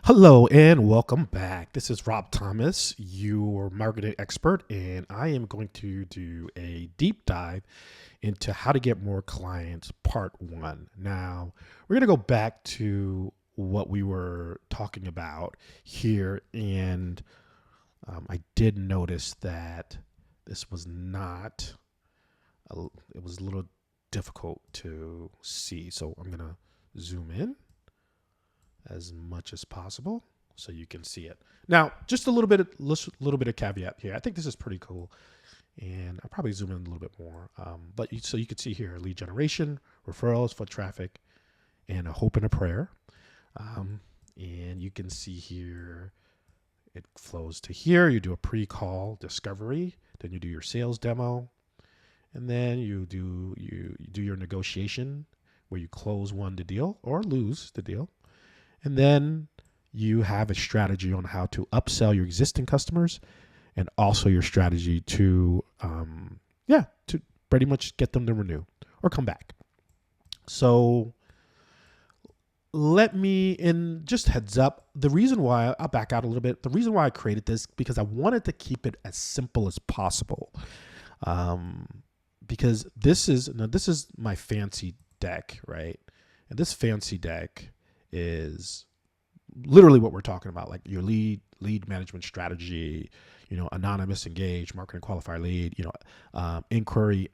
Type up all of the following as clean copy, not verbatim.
Hello and welcome back. This is Rob Thomas, your marketing expert, and I am going to do a deep dive into how to get more clients, part one. Now, we're going to go back to what we were talking about here, and I did notice that this was not, it was a little difficult to see. So I'm going to zoom in as much as possible so you can see it. Now, just a little bit of caveat here. I think this is pretty cool, and I'll probably zoom in a little bit more. So you can see here lead generation, referrals, foot traffic, and a hope and a prayer. And you can see here it flows to here. You do a pre-call discovery, then you do your sales demo, and then you do your negotiation where you won the deal or lose the deal. And then you have a strategy on how to upsell your existing customers and also your strategy to pretty much get them to renew or come back. So just heads up, the reason why, I'll back out a little bit. The reason why I created this, because I wanted to keep it as simple as possible. Because this is my fancy deck, right? And this fancy deck is literally what we're talking about, like your lead management strategy, anonymous engage, marketing qualifier lead, inquiry,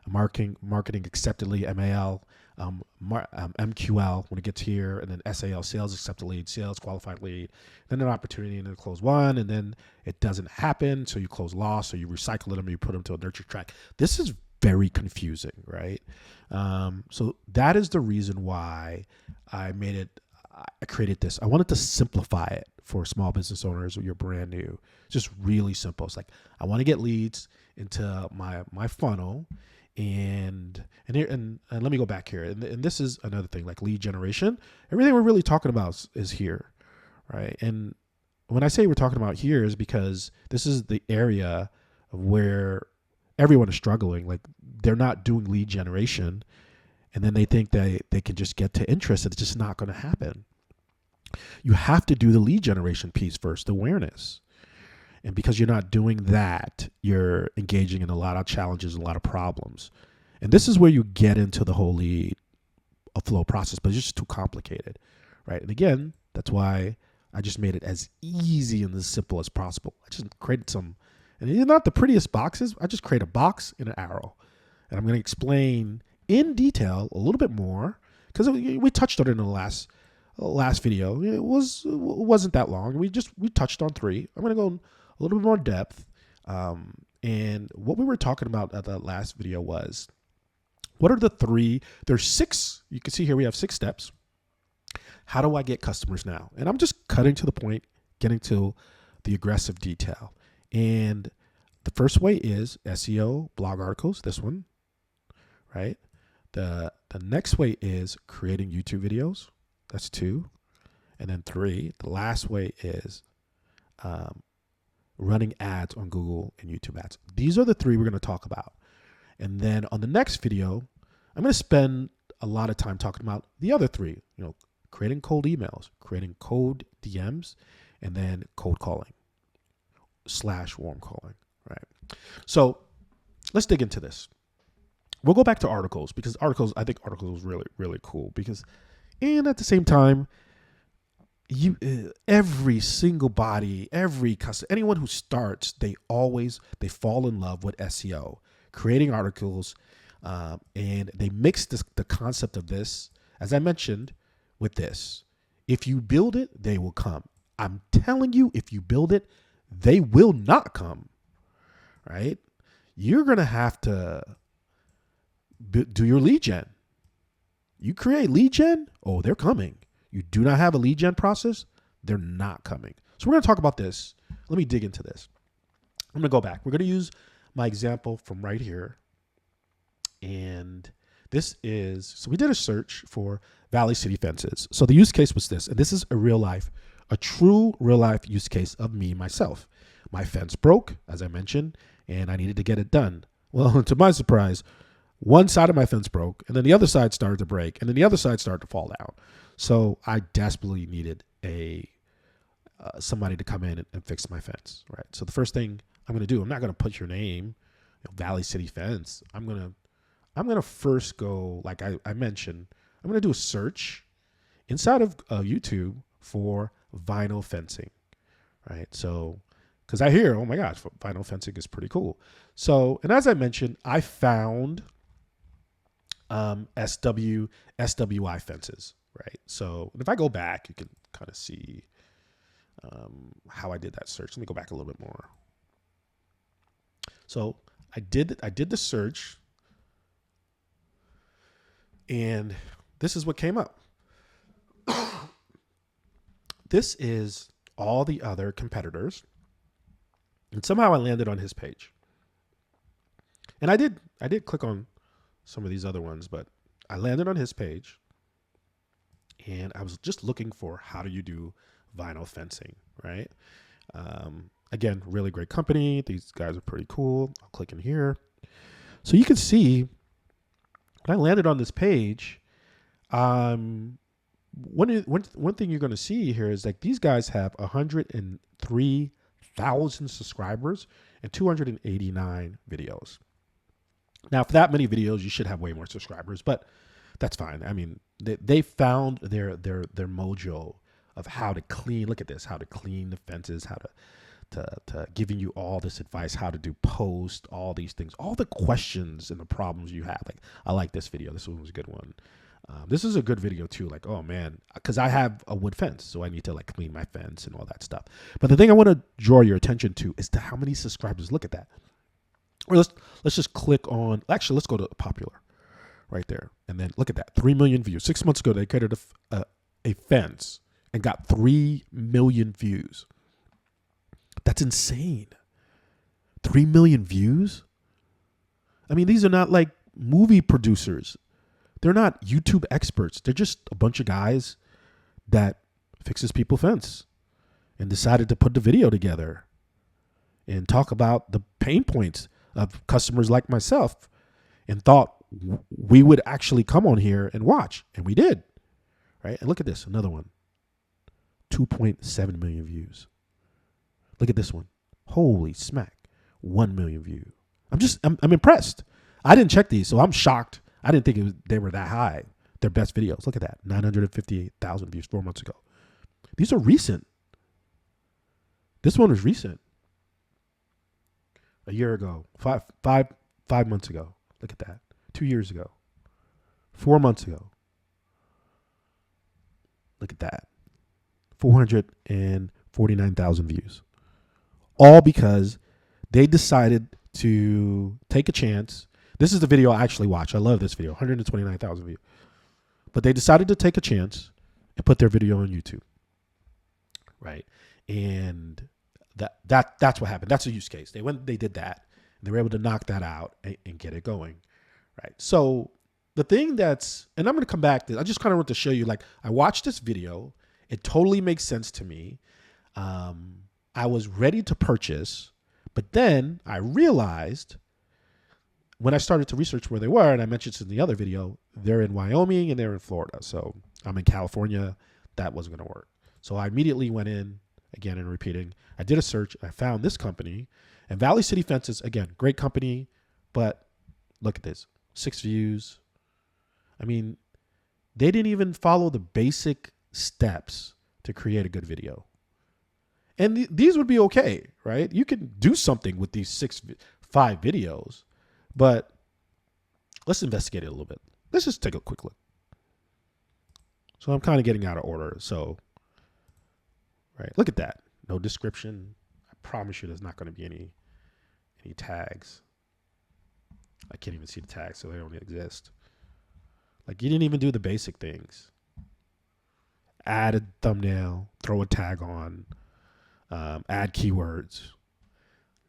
marketing accepted lead, MAL, MQL when it gets here, and then SAL, sales accepted lead, sales qualified lead, then an opportunity and then close one, and then it doesn't happen, so you close loss, so you recycle them, you put them to a nurture track. This is very confusing, right? So that is the reason why I created this. I wanted to simplify it for small business owners or you're brand new. Just really simple. It's like, I want to get leads into my funnel, and let me go back here. And this is another thing, like lead generation. Everything we're really talking about is here, right? And when I say we're talking about here is because this is the area of where everyone is struggling. Like, they're not doing lead generation, and then they think they can just get to interest. It's just not going to happen. You have to do the lead generation piece first, awareness. And because you're not doing that, you're engaging in a lot of challenges, a lot of problems. And this is where you get into the whole lead flow process, but it's just too complicated, right? And again, that's why I just made it as easy and as simple as possible. I just created some, and they're not the prettiest boxes. I just create a box and an arrow. And I'm going to explain in detail a little bit more, because we touched on it in the last video. It wasn't that long. We touched on 3. I'm going to go a little bit more depth. And what we were talking about at the last video was, what are the 3? There's 6. You can see here we have 6 steps. How do I get customers now? And I'm just cutting to the point, getting to the aggressive detail. And the first way is SEO, blog articles, this one, right? The next way is creating YouTube videos. That's 2. And then 3, the last way is running ads on Google and YouTube ads. These are the 3 we're going to talk about. And then on the next video, I'm going to spend a lot of time talking about the other 3, creating cold emails, creating cold DMs, and then cold calling / warm calling, right? So let's dig into this. We'll go back to articles, because I think articles is really, really cool, and at the same time, every single body, every customer, anyone who starts, they fall in love with SEO, creating articles, and they mix the concept of this, as I mentioned, with this. If you build it, they will come. I'm telling you, if you build it, they will not come, right? You're going to have to do your lead gen. You create lead gen, they're coming. You do not have a lead gen process, they're not coming. So we're going to talk about this. Let me dig into this. I'm going to go back. We're going to use my example from right here. And this is, so we did a search for Valley City fences. So the use case was this, and this is a true real life use case of me, myself. My fence broke, as I mentioned, and I needed to get it done. Well, to my surprise, one side of my fence broke, and then the other side started to break, and then the other side started to fall down. So I desperately needed a somebody to come in and fix my fence, right? So the first thing I'm going to do, I'm not going to put your name, Valley City Fence. I'm going to first go, like I mentioned, I'm going to do a search inside of YouTube for vinyl fencing, right? So, because I hear, oh my gosh, vinyl fencing is pretty cool. So, and as I mentioned, I found SWI fences, right? So if I go back, you can kind of see how I did that search. Let me go back a little bit more. So I did the search, and this is what came up. This is all the other competitors, and somehow I landed on his page. And I did click on some of these other ones, but I landed on his page, and I was just looking for how do you do vinyl fencing, right? Again, really great company. These guys are pretty cool. I'll click in here. So you can see when I landed on this page, one thing you're going to see here is like these guys have 103,000 subscribers and 289 videos. Now, for that many videos, you should have way more subscribers, but that's fine. I mean, they found their mojo of how to clean. Look at this, how to clean the fences, how to giving you all this advice, how to do post, all these things, all the questions and the problems you have. Like, I like this video. This one was a good one. This is a good video too. Like, oh man, because I have a wood fence, so I need to like clean my fence and all that stuff. But the thing I want to draw your attention to is to how many subscribers. Look at that. Or let's just click on. Actually, let's go to popular, right there, and then look at that. 3 million views. 6 months ago, they created a fence and got 3 million views. That's insane. 3 million views. I mean, these are not like movie producers. They're not YouTube experts. They're just a bunch of guys that fixes people fence and decided to put the video together and talk about the pain points of customers like myself, and thought we would actually come on here and watch. And we did, right? And look at this, another one, 2.7 million views. Look at this one. Holy smack. 1 million views. I'm impressed. I didn't check these, so I'm shocked. I didn't think they were that high. Their best videos. Look at that. 958,000 views 4 months ago. These are recent. This one was recent. A year ago. Five months ago. Look at that. 2 years ago. 4 months ago. Look at that. 449,000 views. All because they decided to take a chance. This is the video I actually watched. I love this video. 129,000 views. But they decided to take a chance and put their video on YouTube. Right? And that's what happened. That's a use case. They did that, and they were able to knock that out and get it going. Right? So the thing and I'm going to come back to, I just kind of want to show you, like, I watched this video. It totally makes sense to me. I was ready to purchase, but then I realized when I started to research where they were, and I mentioned in the other video, they're in Wyoming and they're in Florida. So I'm in California. That wasn't going to work. So I immediately went in, again, and repeating. I did a search. I found this company. And Valley City Fences, again, great company. But look at this. 6 views. I mean, they didn't even follow the basic steps to create a good video. And these would be okay, right? You can do something with these 5 videos. But let's investigate it a little bit. Let's just take a quick look. So I'm kind of getting out of order. So, right, look at that. No description. I promise you there's not going to be any tags. I can't even see the tags, so they don't exist. Like, you didn't even do the basic things. Add a thumbnail, throw a tag on, add keywords.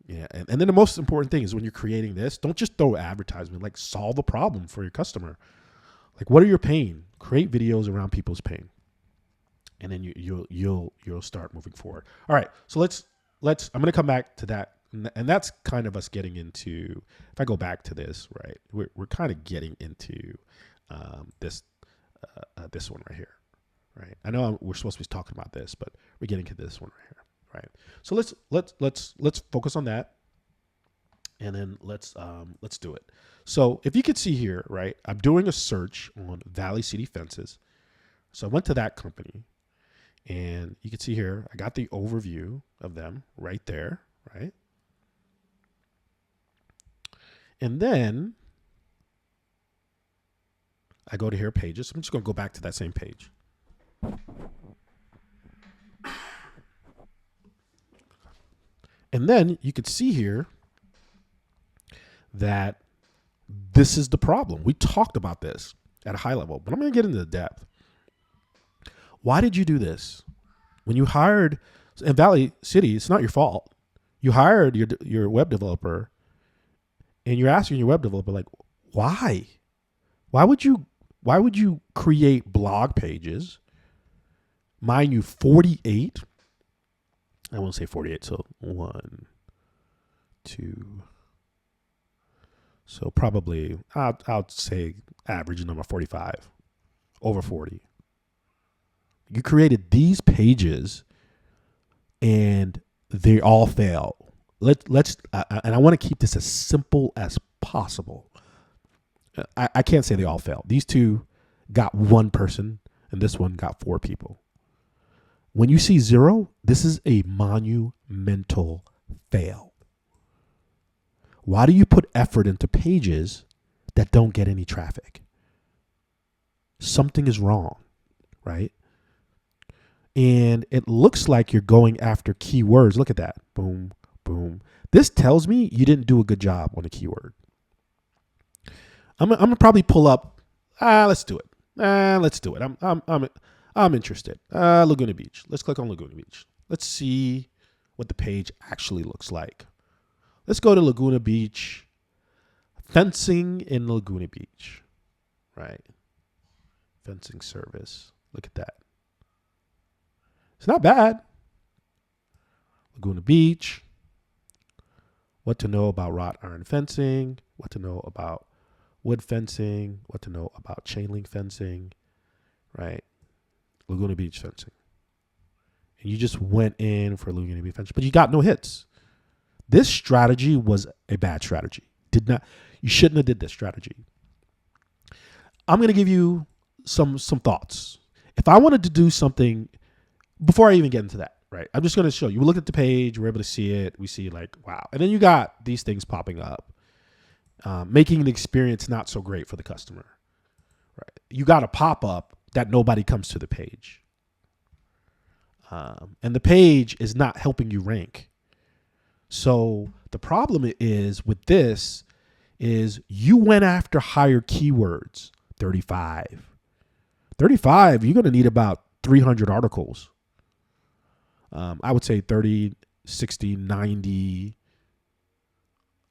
Yeah, and then the most important thing is when you're creating this, don't just throw advertisement. Like, solve a problem for your customer. Like, what are your pain? Create videos around people's pain, and then you'll start moving forward. All right, so let's. I'm going to come back to that, and that's kind of us getting into. If I go back to this, right, we're kind of getting into this one right here, right? I know we're supposed to be talking about this, but we're getting to this one right here, right? So let's focus on that, and then let's do it. So if you could see here, right, I'm doing a search on Valley City Fences. So I went to that company, and you can see here, I got the overview of them right there, right? And then I go to here pages. I'm just going to go back to that same page. And then you could see here that this is the problem. We talked about this at a high level, but I'm going to get into the depth. Why did you do this? When you hired in Valley City, it's not your fault. You hired your web developer, and you're asking your web developer, like, why? Why would you create blog pages? Mind you, 48. I won't say 48, so 1, 2. So probably, I'll say average number 45, over 40. You created these pages, and they all fail. Let's and I want to keep this as simple as possible. I can't say they all failed. These two got one person, and this one got 4 people. When you see 0, this is a monumental fail. Why do you put effort into pages that don't get any traffic? Something is wrong, right? And it looks like you're going after keywords. Look at that. Boom, boom. This tells me you didn't do a good job on a keyword. I'm gonna probably pull up. Let's do it. Let's do it. I'm interested. Laguna Beach. Let's click on Laguna Beach. Let's see what the page actually looks like. Let's go to Laguna Beach. Fencing in Laguna Beach. Right. Fencing service. Look at that. It's not bad. Laguna Beach. What to know about wrought iron fencing. What to know about wood fencing. What to know about chain link fencing. Right. Laguna Beach fencing. And you just went in for Laguna Beach fencing, but you got no hits. This strategy was a bad strategy. You shouldn't have did this strategy. I'm going to give you some thoughts. If I wanted to do something, before I even get into that, right? I'm just going to show you. We look at the page, we're able to see it. We see like, wow. And then you got these things popping up, making the experience not so great for the customer, right? You got a pop-up that nobody comes to the page. And the page is not helping you rank. So the problem is with this is you went after higher keywords, 35. 35, you're going to need about 300 articles. I would say 30, 60, 90,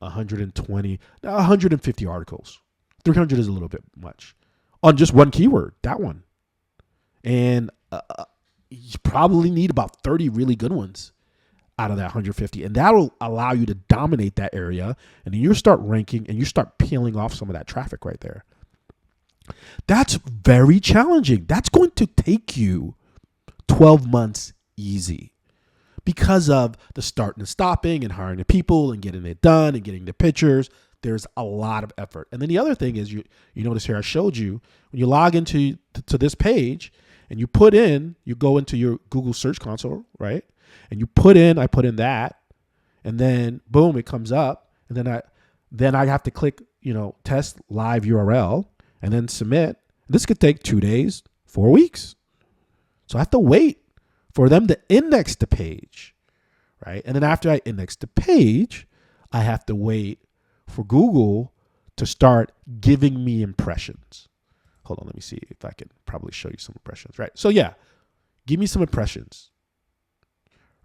120, 150 articles. 300 is a little bit much on just one keyword, that one. And you probably need about 30 really good ones out of that 150. And that'll allow you to dominate that area. And then you start ranking and you start peeling off some of that traffic right there. That's very challenging. That's going to take you 12 months easy because of the starting and stopping and hiring the people and getting it done and getting the pictures. There's a lot of effort. And then the other thing is you notice here I showed you when you log into to this page and you go into your Google Search Console, right? And I put in that, and then boom, it comes up, and then I have to click, test live URL and then submit. This could take 2 days, 4 weeks. So I have to wait for them to index the page, right? And then after I index the page, I have to wait for Google to start giving me impressions. Hold on, let me see if I can probably show you some impressions, right? So yeah, give me some impressions,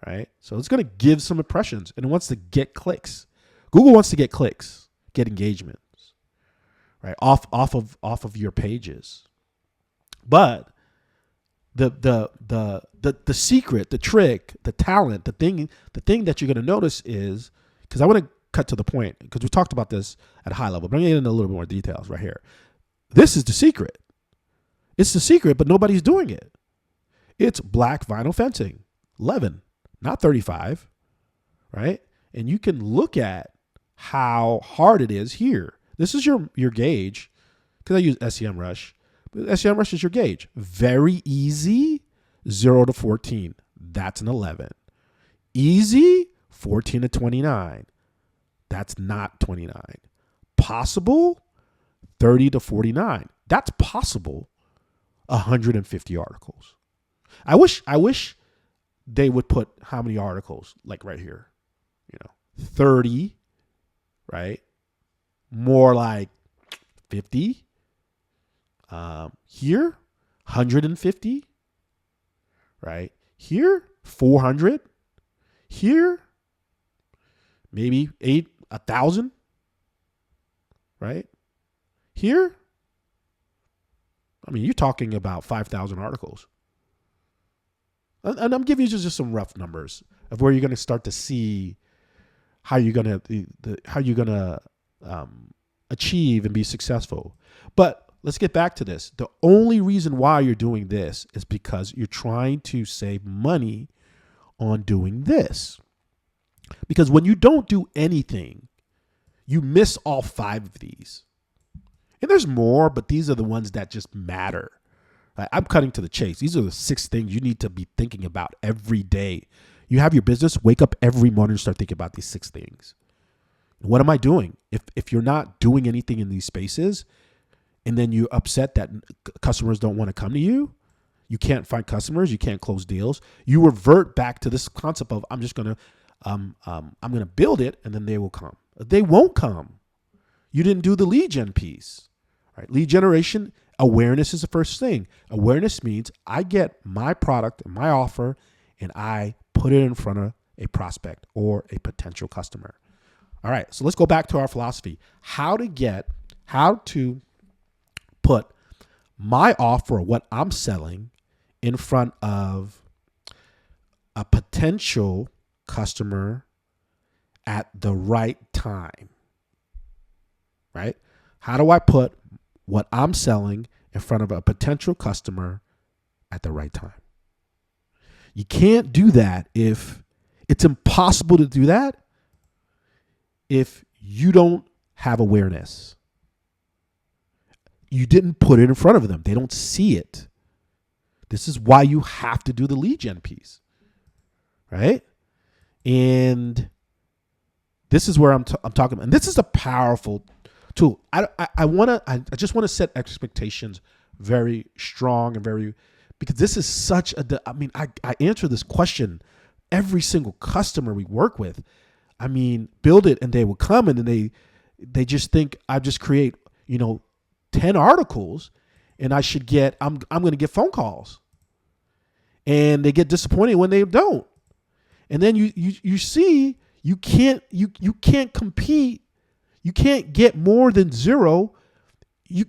right? So it's going to give some impressions and it wants to get clicks. Google wants to get clicks, get engagements, right? Off of your pages. But the secret, the trick, the talent, the thing that you're going to notice is, because I want to cut to the point, because we talked about this at a high level, but I'm going to get into a little bit more details right here. This is the secret. It's the secret, but nobody's doing it. It's black vinyl fencing, 11, not 35, right? And you can look at how hard it is here. This is your gauge, because I use SEMrush. But SEMrush is your gauge. Very easy, 0 to 14. That's an 11. Easy, 14 to 29. That's not 29. Possible, 30 to 49. That's possible, 150 articles. I wish they would put how many articles, like right here, 30, right? More like 50. Here, 150, right? Here, 400. Here, maybe 1,000, right? Here, I mean, you're talking about 5,000 articles. And I'm giving you just some rough numbers of where you're going to start to see how you're going to achieve and be successful. But let's get back to this. The only reason why you're doing this is because you're trying to save money on doing this. Because when you don't do anything, you miss all 5 of these. And there's more, but these are the ones that just matter. I'm cutting to the chase. These are the 6 things you need to be thinking about every day. You have your business, wake up every morning and start thinking about these 6 things. What am I doing? If you're not doing anything in these spaces, and then you're upset that customers don't want to come to you, you can't find customers, you can't close deals, you revert back to this concept of I'm gonna build it and then they will come. They won't come. You didn't do the lead gen piece, right? Lead generation, awareness is the first thing. Awareness means I get my product and my offer and I put it in front of a prospect or a potential customer. All right, so let's go back to our philosophy. How to put my offer, what I'm selling, in front of a potential customer at the right time, right? How do I put what I'm selling in front of a potential customer at the right time? You can't do that if it's impossible to do that if you don't have awareness. You didn't put it in front of them. They don't see it. This is why you have to do the lead gen piece, right? And this is where I'm talking about. And this is a powerful tool. I just want to set expectations very strong and very, because this is such I answer this question every single customer we work with. I mean, build it and they will come, and then they just think I just create, 10 articles and I'm going to get phone calls, and they get disappointed when they don't. And then you see you can't compete. You can't get more than 0. You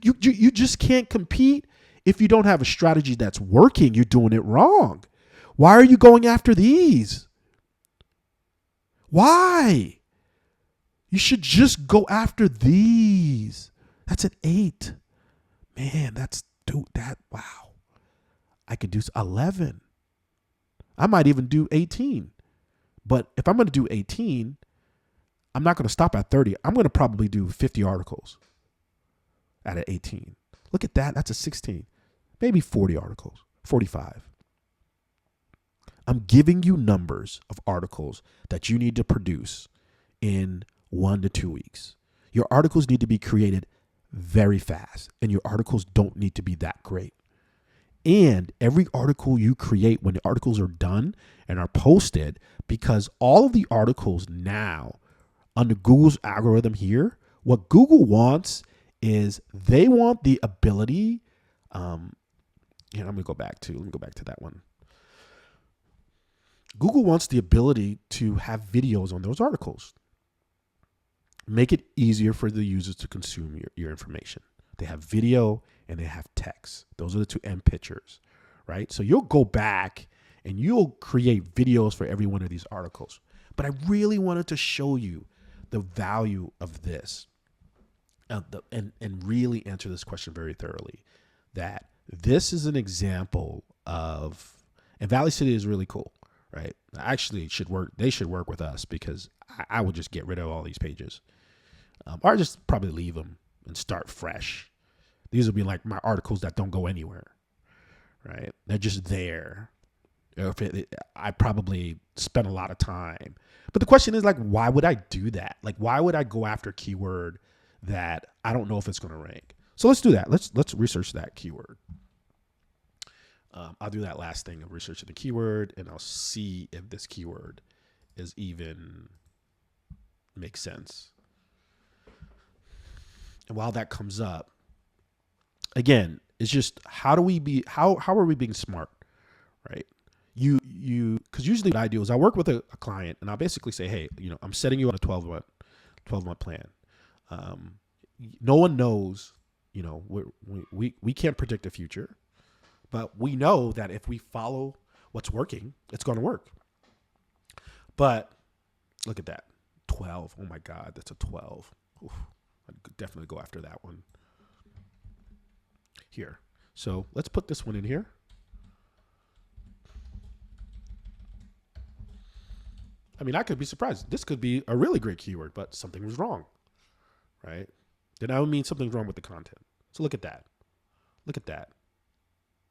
just can't compete if you don't have a strategy that's working. You're doing it wrong. Why are you going after these? Why? You should just go after these. That's an 8. Man, wow. I could do 11. I might even do 18. But if I'm going to do 18, I'm not going to stop at 30. I'm going to probably do 50 articles at an 18. Look at that. That's a 16. Maybe 40 articles, 45. I'm giving you numbers of articles that you need to produce in 1 to 2 weeks. Your articles need to be created very fast, and your articles don't need to be that great. And every article you create, when the articles are done and are posted, because all of the articles now under Google's algorithm here, what Google wants is they want the ability. Let me go back to that one. Google wants the ability to have videos on those articles. Make it easier for the users to consume your information. They have video and they have text. Those are the two end pictures, right? So you'll go back and you'll create videos for every one of these articles. But I really wanted to show you the value of this and really answer this question very thoroughly. That this is an example of And Valley City is really cool, right? Actually, it should work. They should work with us because I would just get rid of all these pages, or just probably leave them and start fresh. These will be like my articles that don't go anywhere, right? They're just there. I probably spent a lot of time. But the question is, like, why would I do that? Like, why would I go after a keyword that I don't know if it's going to rank? So let's do that. Let's research that keyword. I'll do that last thing of researching the keyword, and I'll see if this keyword is even makes sense. And while that comes up, again, it's just how are we being smart, right? Because usually what I do is I work with a client and I'll basically say, hey, I'm setting you on a 12-month plan. No one knows, we can't predict the future, but we know that if we follow what's working, it's going to work. But look at that, 12. Oh my God, that's a 12. Oof, I'd definitely go after that one here. So let's put this one in here. I mean, I could be surprised. This could be a really great keyword, but something was wrong, right? Then that would mean something's wrong with the content. So look at that. Look at that.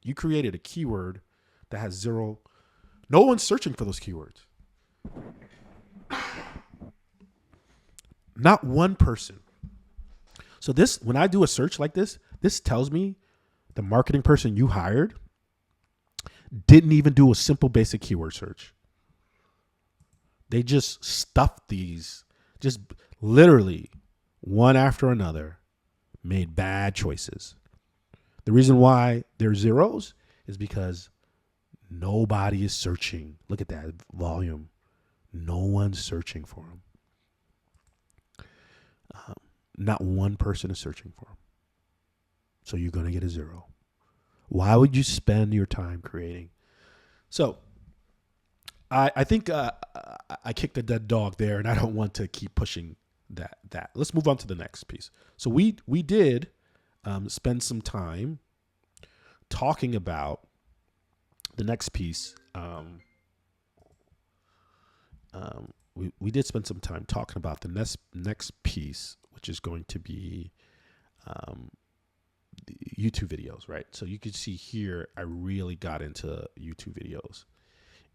You created a keyword that has zero. No one's searching for those keywords. Not one person. So this, when I do a search like this tells me the marketing person you hired didn't even do a simple basic keyword search. They just stuffed these, just literally one after another, made bad choices. The reason why they're zeros is because nobody is searching. Look at that volume. No one's searching for them. Not one person is searching for them. So you're going to get a 0. Why would you spend your time creating? So I think I kicked a dead dog there, and I don't want to keep pushing that. Let's move on to the next piece. So we did spend some time talking about the next piece. We did spend some time talking about the next piece, which is going to be the YouTube videos, right? So you can see here, I really got into YouTube videos,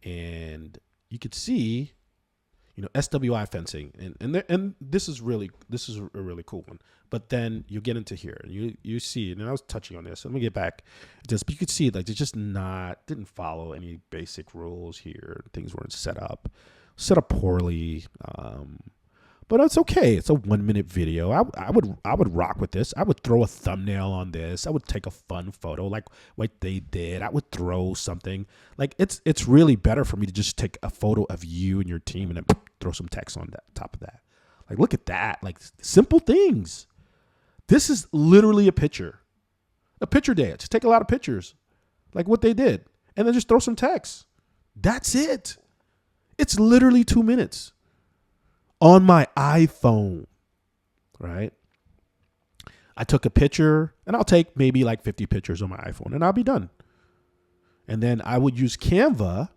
and you could see, SWI fencing, and this is a really cool one. But then you get into here, and you see, and I was touching on this. So let me get back to this, but you could see like it's just didn't follow any basic rules here. Things weren't set up poorly. But it's okay. It's a 1-minute video. I would rock with this. I would throw a thumbnail on this. I would take a fun photo like what they did. I would throw something. Like it's really better for me to just take a photo of you and your team and then throw some text on that top of that. Like look at that. Like simple things. This is literally a picture day. Just take a lot of pictures, like what they did, and then just throw some text. That's it. It's literally 2 minutes. On my iPhone, right? I took a picture, and I'll take maybe like 50 pictures on my iPhone, and I'll be done. And then I would use Canva.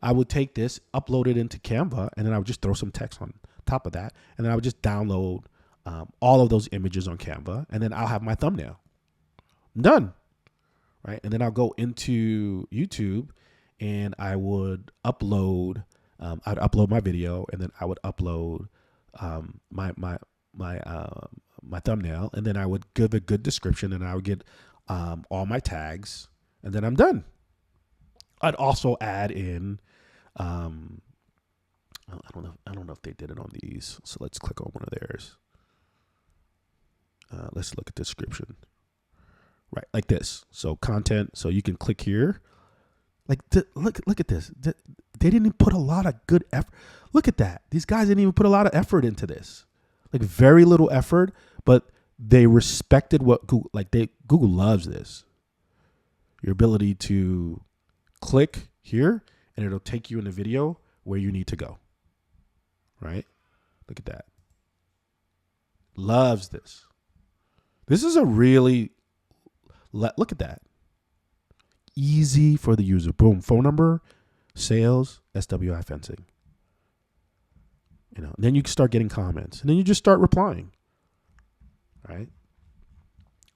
I would take this, upload it into Canva, and then I would just throw some text on top of that. And then I would just download all of those images on Canva, and then I'll have my thumbnail. I'm done, right? And then I'll go into YouTube, and I would upload. I'd upload my video, and then I would upload my thumbnail, and then I would give a good description, and I would get all my tags, and then I'm done. I'd also add in, I don't know if they did it on these, so let's click on one of theirs. Let's look at the description, right? Like this. So content. So you can click here. Like look at this. They didn't even put a lot of good effort. Look at that. These guys didn't even put a lot of effort into this. Like very little effort, but they respected what Google loves this. Your ability to click here and it'll take you in the video where you need to go. Right? Look at that. Loves this. This is a really, look at that. Easy for the user. Boom. Phone number, sales, SWI fencing. And then you start getting comments, and then you just start replying. Right?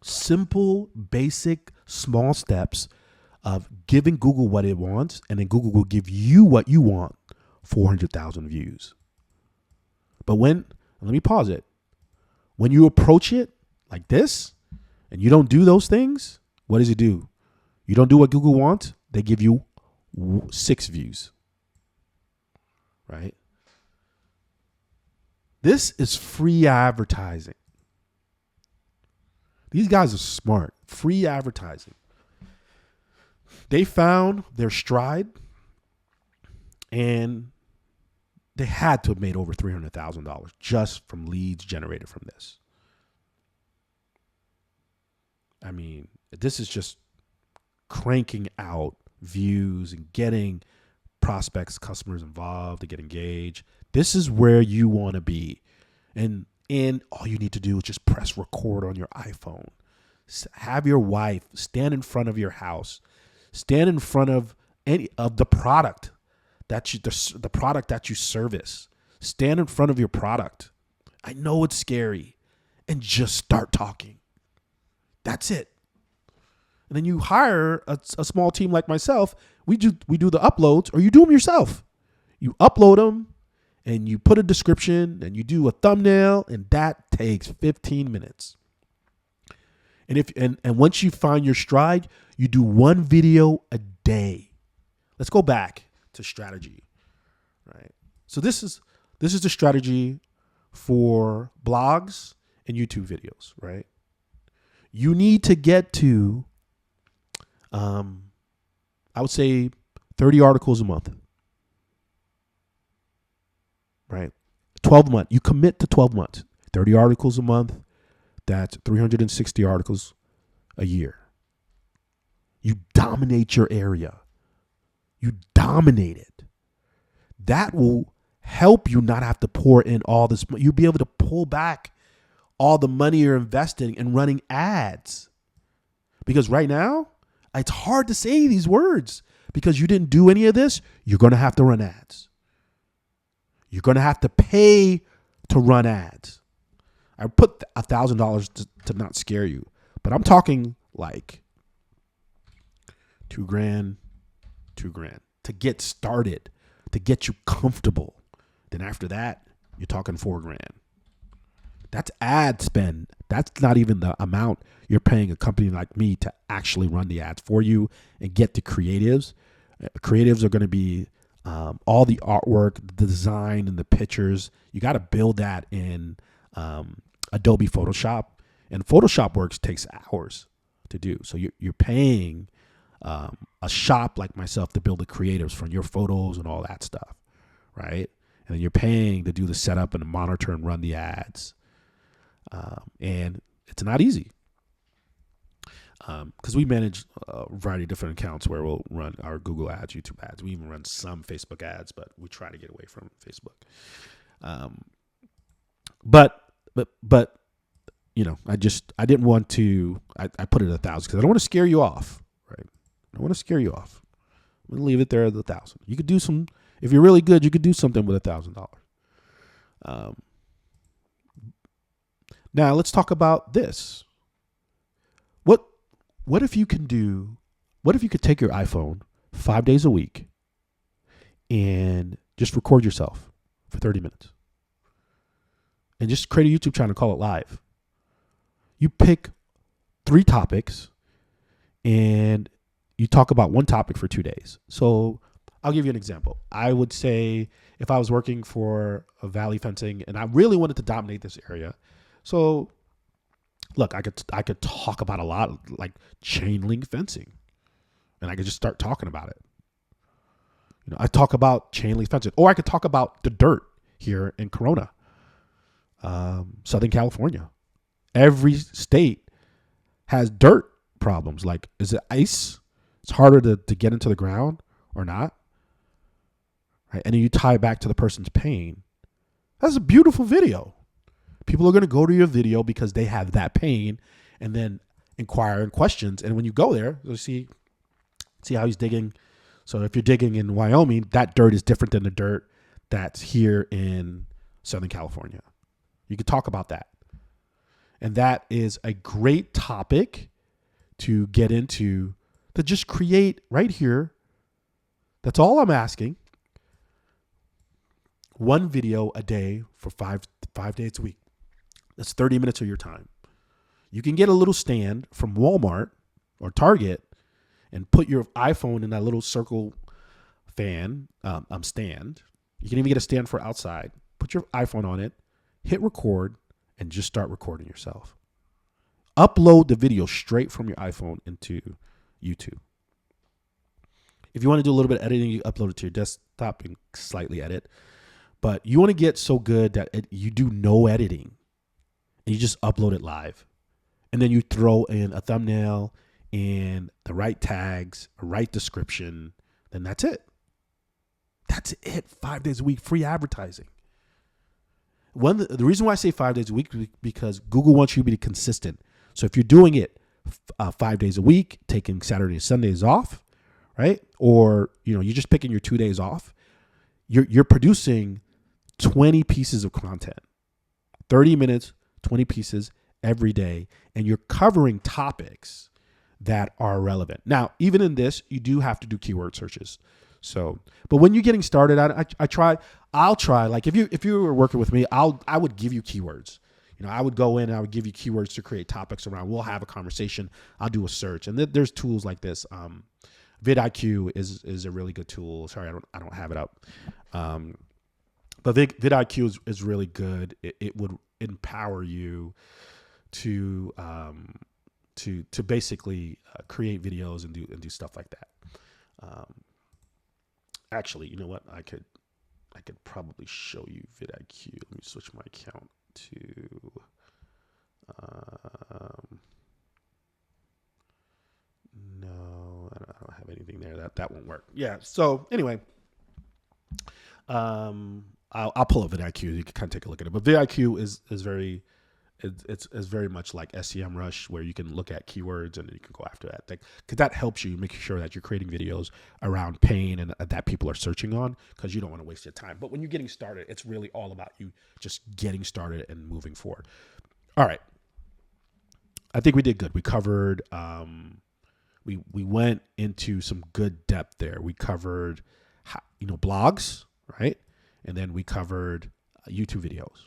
Simple, basic, small steps of giving Google what it wants, and then Google will give you what you want. 400,000 views. But let me pause it. When you approach it like this, and you don't do those things, what does it do? You don't do what Google wants, they give you 6 views. Right? This is free advertising. These guys are smart. Free advertising. They found their stride, and they had to have made over $300,000 just from leads generated from this. I mean, this is just cranking out views and getting prospects, customers involved to get engaged. This is where you want to be. And all you need to do is just press record on your iPhone. Have your wife stand in front of your house. Stand in front of any of the product the product that you service. Stand in front of your product. I know it's scary. And just start talking. That's it. And then you hire a small team like myself. We do the uploads, or you do them yourself. You upload them, and you put a description, and you do a thumbnail, and that takes 15 minutes. And once you find your stride, you do one video a day. Let's go back to strategy, right? So this is the strategy for blogs and YouTube videos, right? You need to get to, I would say, 30 articles a month, right? 12 months. You commit to 12 months. 30 articles a month. That's 360 articles a year. You dominate your area. You dominate it. That will help you not have to pour in all this. You'll be able to pull back all the money you're investing in running ads. Because right now, it's hard to say these words because you didn't do any of this. You're going to have to run ads. You're going to have to pay to run ads. I put $1,000 to not scare you, but I'm talking like $2,000 to get started, to get you comfortable. Then after that, you're talking $4,000. That's ad spend. That's not even the amount you're paying a company like me to actually run the ads for you and get the creatives. Creatives are going to be all the artwork, the design, and the pictures. You got to build that in Adobe Photoshop, and Photoshop works takes hours to do. So you're paying a shop like myself to build the creatives from your photos and all that stuff, right? And then you're paying to do the setup and the monitor and run the ads. And it's not easy because we manage a variety of different accounts where we'll run our Google ads, YouTube ads. We even run some Facebook ads, but we try to get away from Facebook. But you know, I didn't want to. I put it at 1,000 because I don't want to scare you off, right? I don't want to scare you off. I'm gonna leave it there at 1,000. You could do some if you're really good. You could do something with $1,000. Now let's talk about this. What if you could take your iPhone 5 days a week and just record yourself for 30 minutes and just create a YouTube channel and call it live? You pick 3 topics and you talk about one topic for 2 days. So I'll give you an example. I would say if I was working for a Valley Fencing and I really wanted to dominate this area. So look, I could talk about a lot like chain link fencing, and I could just start talking about it. You know, I talk about chain link fencing, or I could talk about the dirt here in Corona, Southern California. Every state has dirt problems. Like, is it ice? It's harder to get into the ground or not, right? And then you tie it back to the person's pain. That's a beautiful video. People are going to go to your video because they have that pain and then inquire questions. And when you go there, you'll see See how he's digging? So if you're digging in Wyoming, that dirt is different than the dirt that's here in Southern California. You could talk about that. And that is a great topic to get into, to just create right here. That's all I'm asking. One video a day for five days a week. That's 30 minutes of your time. You can get a little stand from Walmart or Target and put your iPhone in that little circle stand. You can even get a stand for outside. Put your iPhone on it, hit record, and just start recording yourself. Upload the video straight from your iPhone into YouTube. If you want to do a little bit of editing, you upload it to your desktop and slightly edit. But you want to get so good that you do no editing and you just upload it live. And then you throw in a thumbnail and the right tags, a right description. Then that's it. That's it. 5 days a week, free advertising. The reason why I say 5 days a week is because Google wants you to be consistent. So if you're doing it 5 days a week, taking Saturday and Sundays off, right? Or you're just picking your 2 days off, you're producing 20 pieces of content, 30 minutes, 20 pieces every day, and you're covering topics that are relevant. Now, even in this, you do have to do keyword searches. So, but when you're getting started, I'll try. Like if you were working with me, I would give you keywords. I would go in and I would give you keywords to create topics around. We'll have a conversation. I'll do a search, and there's tools like this. vidIQ is a really good tool. Sorry, I don't have it up. But vidIQ is really good. It would empower you to basically create videos and do stuff like that. Actually, you know what? I could probably show you vidIQ. Let me switch my account to no, I don't have anything there. That won't work. Yeah. So anyway, I'll pull up vidIQ. You can kind of take a look at it. But vidIQ is very it's very much like SEMrush, where you can look at keywords and you can go after that. Because that helps you make sure that you're creating videos around pain and that people are searching on, because you don't want to waste your time. But when you're getting started, it's really all about you just getting started and moving forward. All right. I think we did good. We covered, we went into some good depth there. We covered, blogs, right? And then we covered YouTube videos,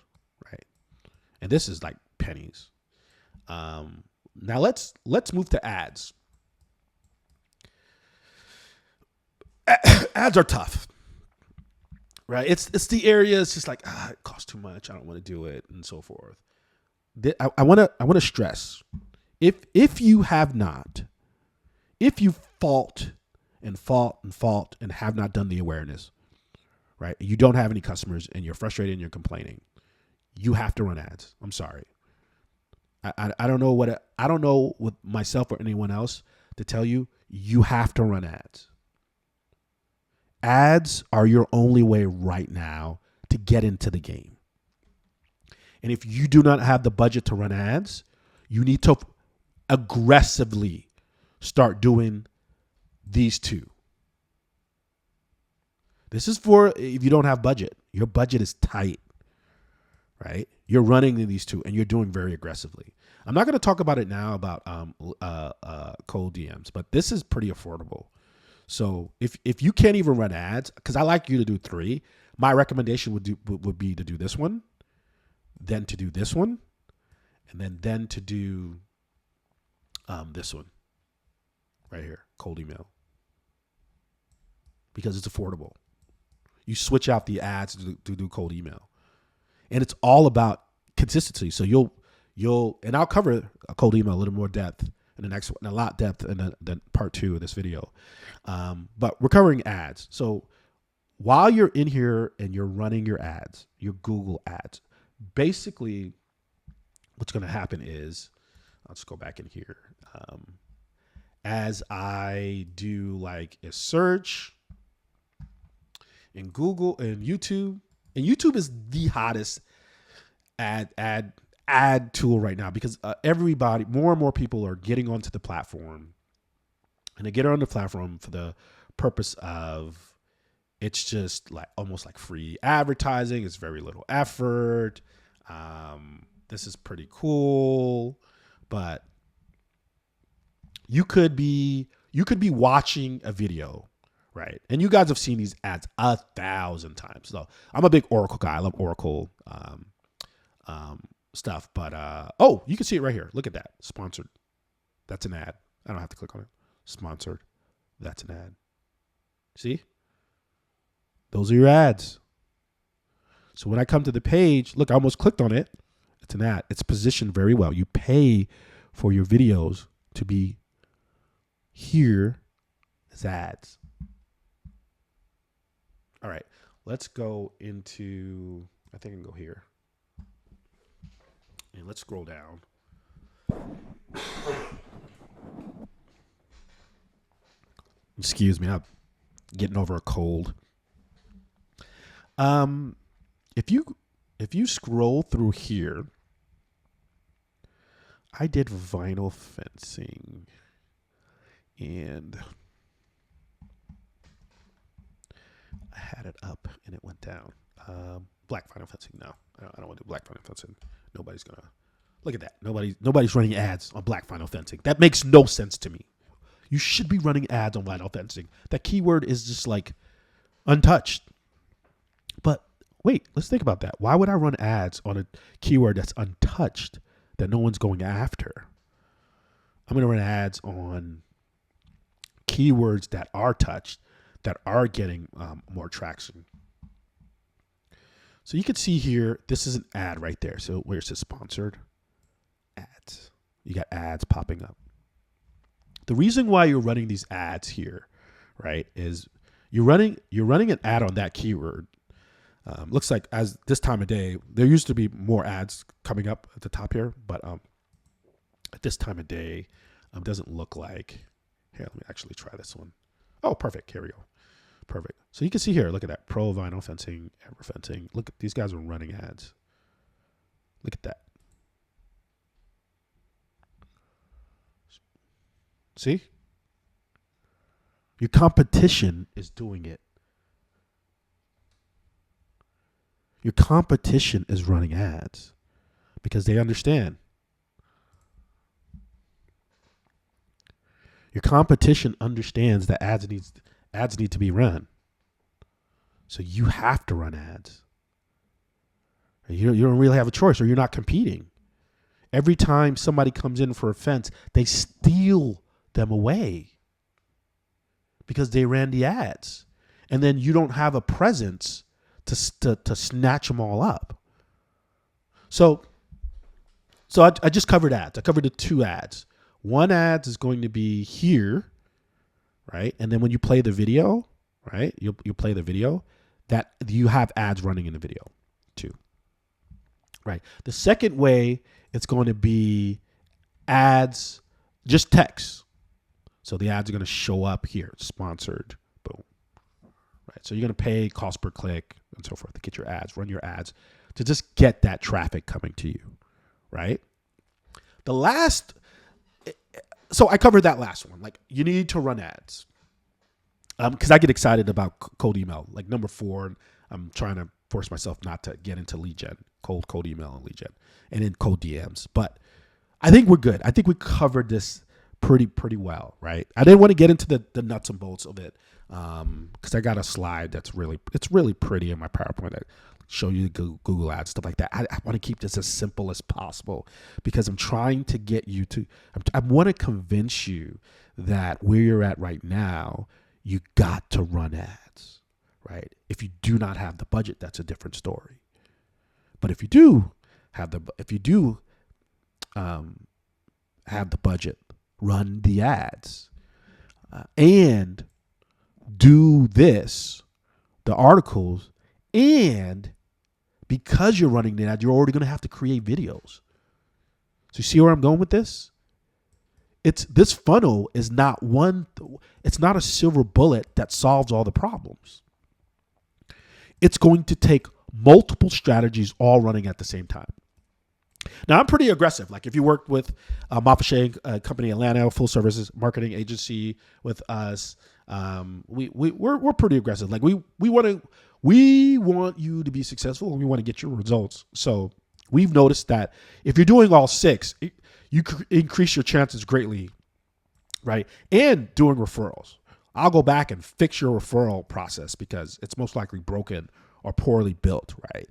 right? And this is like pennies. Now let's move to ads. Ads are tough, right? It's the area. It's just like, it costs too much. I don't want to do it, and so forth. I want to stress, if you have not, if you fault and have not done the awareness, right? You don't have any customers and you're frustrated and you're complaining, you have to run ads. I'm sorry. I don't know with myself or anyone else to tell you, you have to run ads. Ads are your only way right now to get into the game. And if you do not have the budget to run ads, you need to aggressively start doing these two. This is for if you don't have budget. Your budget is tight, right? You're running these two and you're doing very aggressively. I'm not going to talk about it now about cold DMs, but this is pretty affordable. So if you can't even run ads, because I like you to do 3, my recommendation would be to do this one, then to do this one, and then to do this one right here, cold email, because it's affordable. You switch out the ads to do cold email, and it's all about consistency. So you'll and I'll cover a cold email a little more depth in the next one, a lot depth in the part 2 of this video. But we're covering ads. So while you're in here and you're running your ads, your Google ads, basically what's going to happen is, I'll just go back in here. As I do like a search in Google and YouTube is the hottest ad tool right now, because everybody, more and more people are getting onto the platform, And I get her on the platform for the purpose of it's just like almost like free advertising. It's very little effort. This is pretty cool, but you could be watching a video, right? And you guys have seen these ads 1,000 times. So I'm a big Oracle guy. I love Oracle stuff. But oh, you can see it right here. Look at that. Sponsored. That's an ad. I don't have to click on it. Sponsored. That's an ad. See? Those are your ads. So when I come to the page, look, I almost clicked on it. It's an ad. It's positioned very well. You pay for your videos to be here as ads. All right, let's go into, I think I can go here. And let's scroll down. Excuse me, I'm getting over a cold. If you scroll through here, I did vinyl fencing, and I had it up and it went down. Black vinyl fencing. No, I don't want to do black vinyl fencing. Nobody's gonna look at that. Nobody's running ads on black vinyl fencing. That makes no sense to me. You should be running ads on vinyl fencing. That keyword is just like untouched. But wait, let's think about that. Why would I run ads on a keyword that's untouched that no one's going after? I'm going to run ads on keywords that are touched, that are getting more traction. So you can see here, this is an ad right there. So where it says sponsored ads, you got ads popping up. The reason why you're running these ads here, right, is you're running an ad on that keyword. Looks like as this time of day, there used to be more ads coming up at the top here, but at this time of day, doesn't look like. Here, let me actually try this one. Oh, perfect. Here we go. Perfect. So you can see here, look at that. Pro vinyl fencing, ever fencing. Look at these guys are running ads. Look at that. See? Your competition is doing it. Your competition is running ads because they understand. Your competition understands that ads need to be run. So you have to run ads. You don't really have a choice, or you're not competing. Every time somebody comes in for a fence, they steal them away because they ran the ads. And then you don't have a presence to snatch them all up. So I just covered ads. I covered the two ads. One ad is going to be here, right? And then when you play the video, right, you'll play the video, that you have ads running in the video too, right? The second way, it's going to be ads, just text. So the ads are going to show up here, sponsored, boom, right? So you're going to pay cost per click and so forth to get your ads, run your ads, to just get that traffic coming to you, right? So I covered that last one. Like, you need to run ads. Because I get excited about cold email. Like number 4, I'm trying to force myself not to get into lead gen, cold email and lead gen, and then cold DMs. But I think we're good. I think we covered this pretty well, right? I didn't want to get into the nuts and bolts of it because I got a slide it's really pretty in my PowerPoint that show you the Google ads, stuff like that. I want to keep this as simple as possible because I'm trying to get you to, I want to convince you that where you're at right now, you got to run ads, right? If you do not have the budget, that's a different story. But if you do have the budget, run the ads and do the articles, and because you're running the ad, you're already going to have to create videos. So you see where I'm going with this? This funnel is not it's not a silver bullet that solves all the problems. It's going to take multiple strategies all running at the same time. Now I'm pretty aggressive. Like if you worked with Maffa Shea, company Atlanta, full services marketing agency with us, we're pretty aggressive. Like we want you to be successful and we want to get your results. So we've noticed that if you're doing all six, you increase your chances greatly, right? And doing referrals. I'll go back and fix your referral process because it's most likely broken or poorly built, right?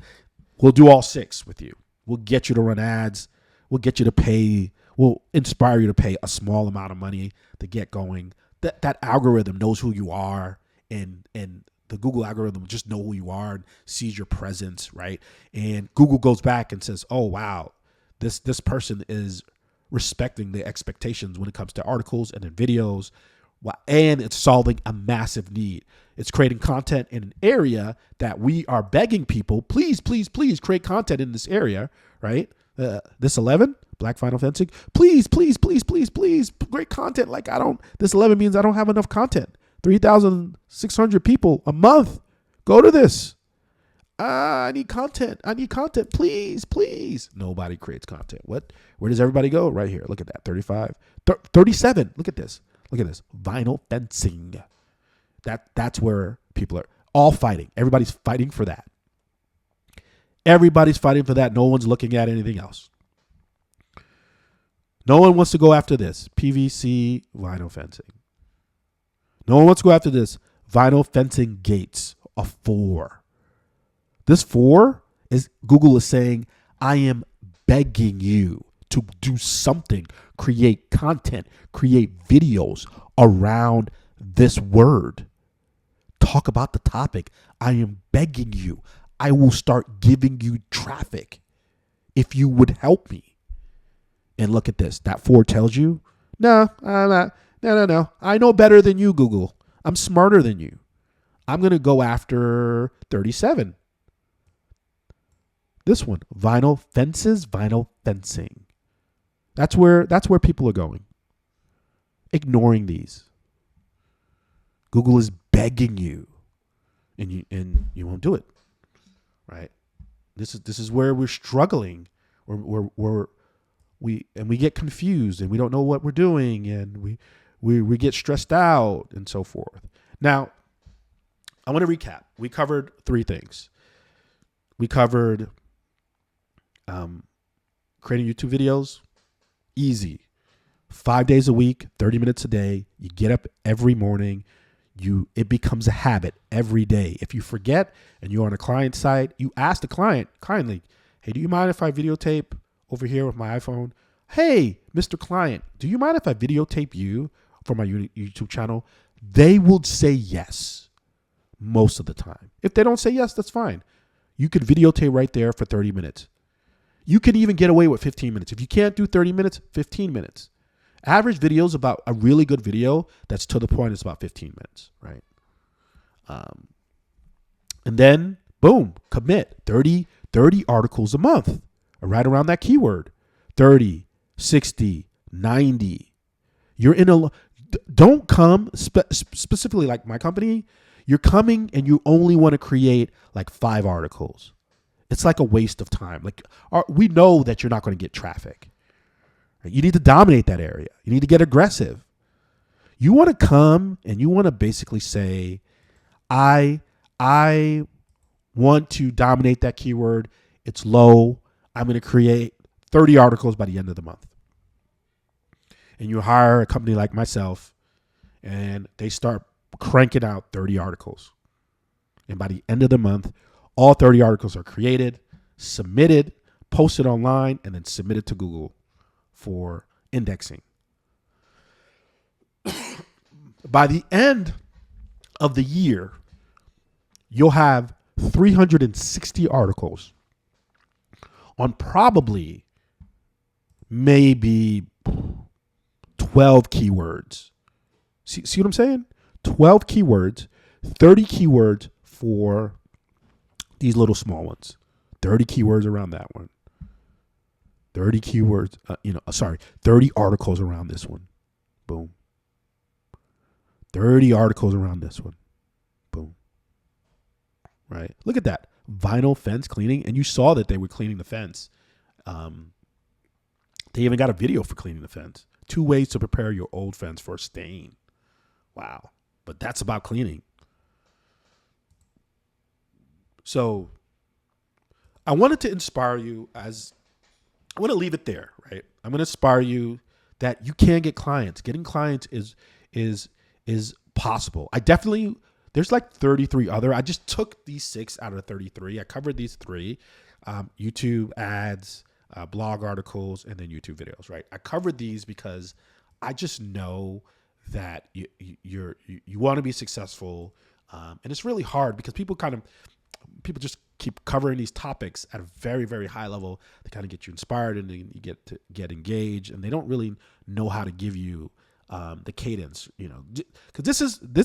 We'll do all six with you. We'll get you to run ads. We'll get you to pay. We'll inspire you to pay a small amount of money to get going. That algorithm knows who you are, and the Google algorithm just know who you are and sees your presence, right? And Google goes back and says, "Oh wow, this person is respecting the expectations when it comes to articles and then videos, and it's solving a massive need. It's creating content in an area that we are begging people, please create content in this area, right? This 11, Black Vinyl Fencing, please, great content. Like this 11 means I don't have enough content. 3,600 people a month go to this. I need content, please. Nobody creates content. Where does everybody go? Right here. Look at that. 35, 37. Look at this. Vinyl fencing. That's where people are all fighting. Everybody's fighting for that. No one's looking at anything else. No one wants to go after this PVC vinyl fencing. No one wants to go after this vinyl fencing gates, a 4. This 4 is Google is saying, I am begging you to do something, create content, create videos around this word. Talk about the topic. I am begging you. I will start giving you traffic if you would help me. And look at this. That 4 tells you, no, I'm not. No. I know better than you, Google. I'm smarter than you. I'm going to go after 37. This one, vinyl fencing. That's where people are going. Ignoring these. Google is begging you, and you won't do it, right? This is where we're struggling, or we get confused and we don't know what we're doing, and we get stressed out and so forth. Now, I want to recap. We covered 3 things. We covered creating YouTube videos, easy. 5 days a week, 30 minutes a day. You get up every morning. It becomes a habit every day. If you forget and you're on a client site, you ask the client kindly, hey, do you mind if I videotape over here with my iPhone? Hey, Mr. Client, do you mind if I videotape you for my YouTube channel? They will say yes most of the time. If they don't say yes, that's fine. You could videotape right there for 30 minutes. You can even get away with 15 minutes. If you can't do 30 minutes, 15 minutes. Average videos about a really good video that's to the point is about 15 minutes, right? And then, boom, commit 30 articles a month, right around that keyword. 30, 60, 90. Don't come, specifically like my company, you're coming and you only want to create like 5 articles. It's like a waste of time. Like we know that you're not going to get traffic. You need to dominate that area. You need to get aggressive. You want to come and you want to basically say, I want to dominate that keyword. It's low. I'm going to create 30 articles by the end of the month. And you hire a company like myself and they start cranking out 30 articles. And by the end of the month, all 30 articles are created, submitted, posted online, and then submitted to Google for indexing. By the end of the year, you'll have 360 articles on probably maybe 12 keywords. See what I'm saying? 12 keywords, 30 keywords for these little small ones. 30 keywords around that one. 30 keywords, 30 articles around this one. Boom. 30 articles around this one. Boom. Right? Look at that. Vinyl fence cleaning. And you saw that they were cleaning the fence They even got a video for cleaning the fence. 2 ways to prepare your old fence for a stain. Wow. But that's about cleaning. So I wanted to inspire you I want to leave it there, right? I'm going to inspire you that you can get clients. Getting clients is possible. There's like 33 other. I just took these 6 out of 33. I covered these 3, YouTube ads, blog articles, and then YouTube videos, right? I covered these because I just know that you want to be successful. And it's really hard because people just keep covering these topics at a very, very high level to kind of get you inspired, and then you get engaged, and they don't really know how to give you the cadence, because this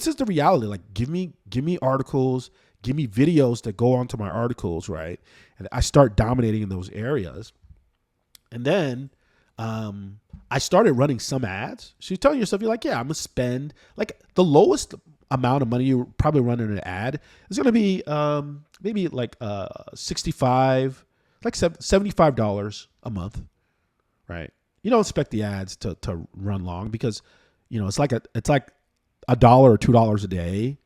is the reality. Like, give me articles, give me videos that go onto my articles, right? And I start dominating in those areas. And then I started running some ads. So you're telling yourself, you're like, yeah, I'm gonna spend like the lowest amount of money you're probably running an ad is going to be maybe like $75 a month, right? You don't expect the ads to run long because it's like $1 or $2 a day,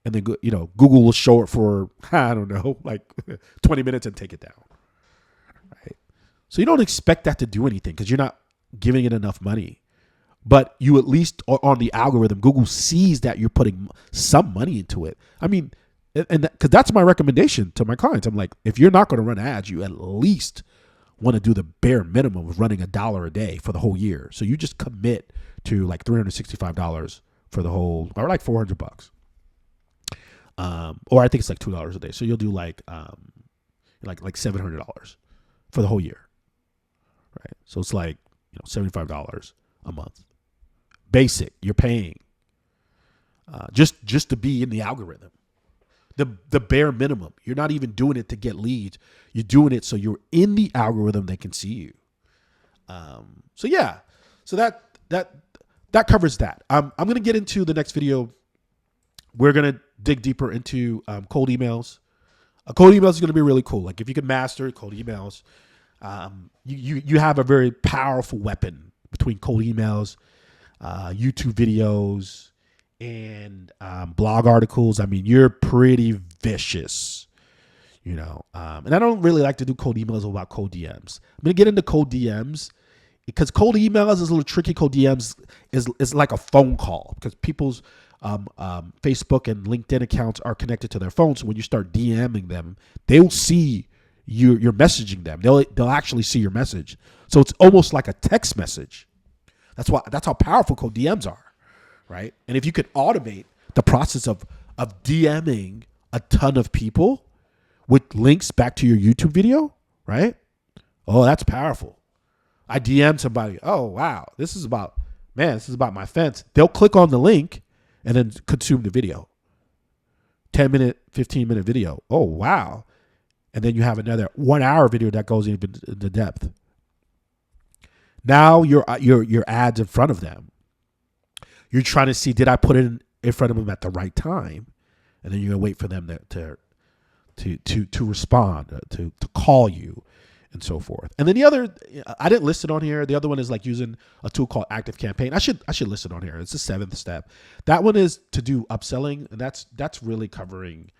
and then Google will show it for I don't know, like 20 minutes and take it down, right? So you don't expect that to do anything because you're not giving it enough money. But you at least on the algorithm, Google sees that you're putting some money into it. I mean, and because that's my recommendation to my clients. I'm like, if you're not going to run ads, you at least want to do the bare minimum of running $1 a day for the whole year. So you just commit to like $365 for the whole, or like $400. Or I think it's like $2 a day. So you'll do like $700 for the whole year, right? So it's like $75 a month. Basic, you're paying just to be in the algorithm. The bare minimum. You're not even doing it to get leads. You're doing it so you're in the algorithm. They can see you. So yeah. So that covers that. I'm going to get into the next video. We're going to dig deeper into cold emails. Cold emails is going to be really cool. Like if you can master cold emails, you have a very powerful weapon between cold emails, YouTube videos, and blog articles. I mean, you're pretty vicious, and I don't really like to do cold emails about cold DMs. I'm going to get into cold DMs because cold emails is a little tricky. Cold DMs is like a phone call because people's Facebook and LinkedIn accounts are connected to their phones. So when you start DMing them, they'll see you're messaging them. They'll actually see your message. So it's almost like a text message. That's how powerful cold DMs are, right? And if you could automate the process of DMing a ton of people with links back to your YouTube video, right? Oh, that's powerful. I DM somebody. Oh, wow. This is about my fence. They'll click on the link and then consume the video. 10-minute, 15-minute video. Oh, wow. And then you have another 1-hour video that goes into depth. Now your ad's in front of them. You're trying to see, did I put it in front of them at the right time? And then you're gonna wait for them to respond, to call you, and so forth. And then the other, I didn't list it on here. The other one is like using a tool called ActiveCampaign. I should list it on here. It's the 7th step. That one is to do upselling, and that's really covering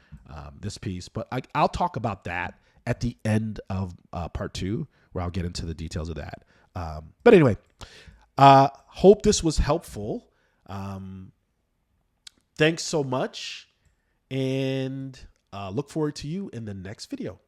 this piece. But I'll talk about that at the end of part 2, where I'll get into the details of that. But anyway, hope this was helpful. Thanks so much, and look forward to you in the next video.